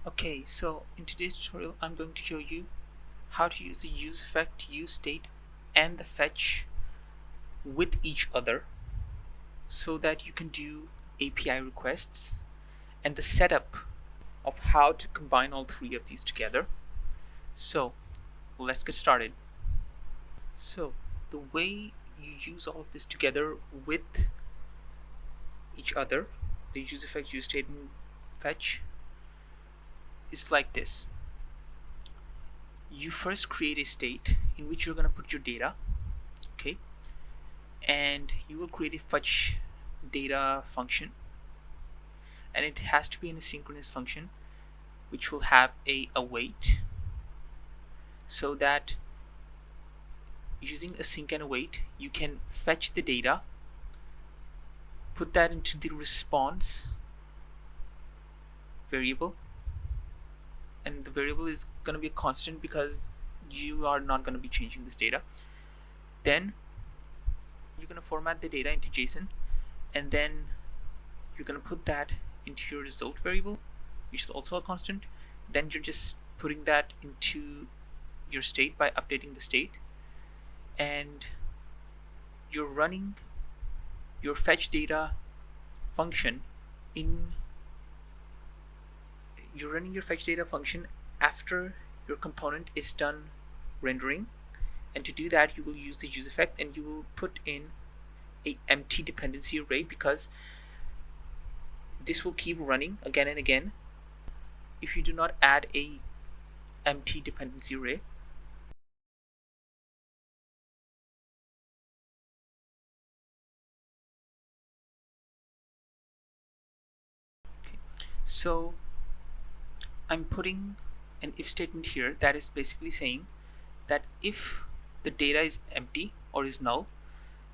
Okay, so in today's tutorial I'm going to show you how to use the useEffect, useState and the fetch with each other so that you can do API requests, and the setup of how to combine all three of these together. So let's get started. So the way you use all of this together with each other, the useEffect, useState and fetch, is like this. You first create a state in which you're going to put your data, okay, and you will create a fetch data function, and it has to be an asynchronous function which will have a await, so that using async and await you can fetch the data, put that into the response variable, and the variable is going to be a constant because you are not going to be changing this data. Then you're going to format the data into JSON, and then you're going to put that into your result variable, which is also a constant. Then you're just putting that into your state by updating the state, and you're running your fetch data function after your component is done rendering. And to do that you will use the useEffect, and you will put in a empty dependency array, because this will keep running again and again if you do not add a empty dependency array. Okay. So I'm putting an if statement here that is basically saying that if the data is empty or is null,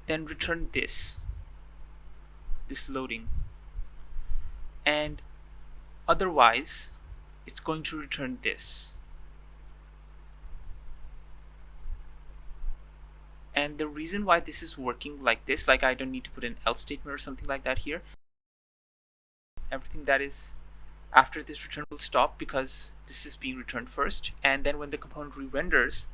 then return this loading, and otherwise it's going to return this. And the reason why this is working like this, like I don't need to put an else statement or something like that here, everything that is after this return will stop because this is being returned first, and then when the component re-renders,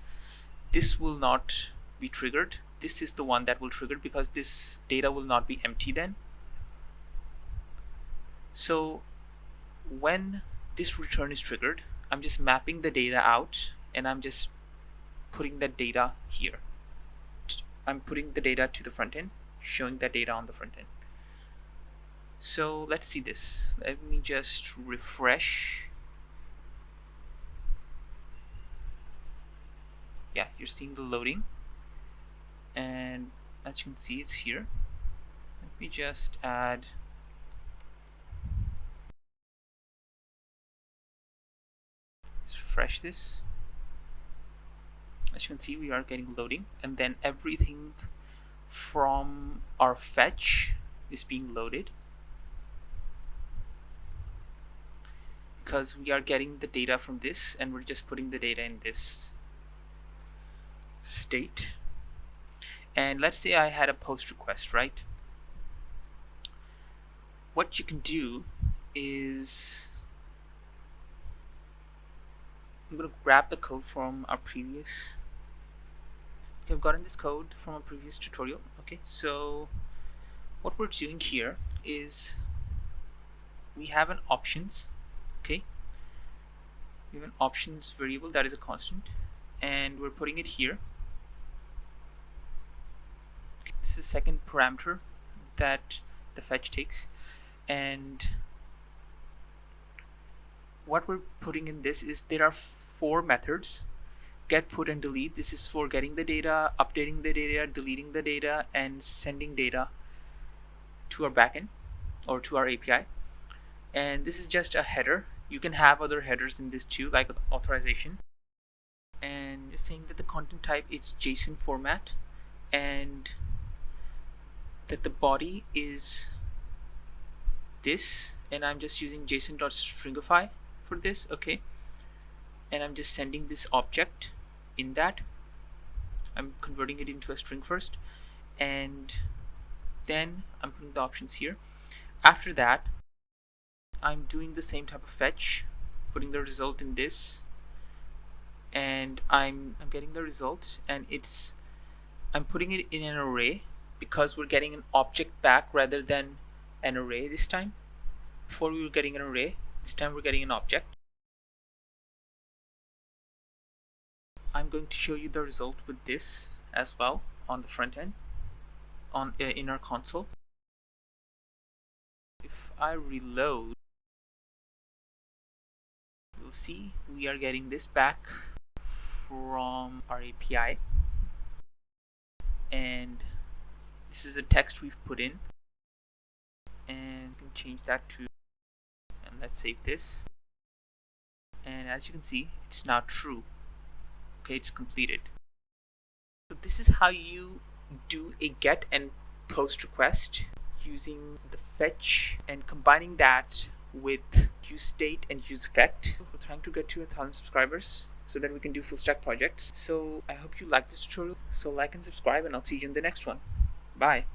this will not be triggered. This is the one that will trigger because this data will not be empty then. So when this return is triggered, I'm just mapping the data out, and I'm just putting that data here. I'm putting the data to the front end, showing that data on the front end. So let's see this. Let me just refresh. Yeah, you're seeing the loading, and as you can see, it's here. Let me just add refresh this. As you can see, we are getting loading, and then everything from our fetch is being loaded because we are getting the data from this, and we're just putting the data in this state. And let's say I had a post request, right? What you can do is, I'm going to grab the code from our previous, we've gotten this code from a previous tutorial. Okay, so what we're doing here is we have an options. Okay, we have an options variable that is a constant, and we're putting it here. Okay, this is the second parameter that the fetch takes, and what we're putting in this is there are 4 methods: get, put, and delete. This is for getting the data, updating the data, deleting the data, and sending data to our backend or to our API. And this is just a header. You can have other headers in this too, like authorization, and just saying that the content type is JSON format, and that the body is this, and I'm just using JSON.stringify for this. Okay, and I'm just sending this object in that. I'm converting it into a string first, and then I'm putting the options here. After that, I'm doing the same type of fetch putting the result in this, and I'm getting the results, and I'm putting it in an array because we're getting an object back rather than an array this time. Before we were getting an array, this time we're getting an object. I'm going to show you the result with this as well on the front end in our console. If I reload, you'll see we are getting this back from our API, and this is a text we've put in, and we can change that to, and let's save this, and as you can see, it's now true. Okay, it's completed. So this is how you do a get and post request using the fetch and combining that with useState and useEffect. We're trying to get to 1,000 subscribers so that we can do full stack projects. So I hope you like this tutorial. So like and subscribe, and I'll see you in the next one. Bye.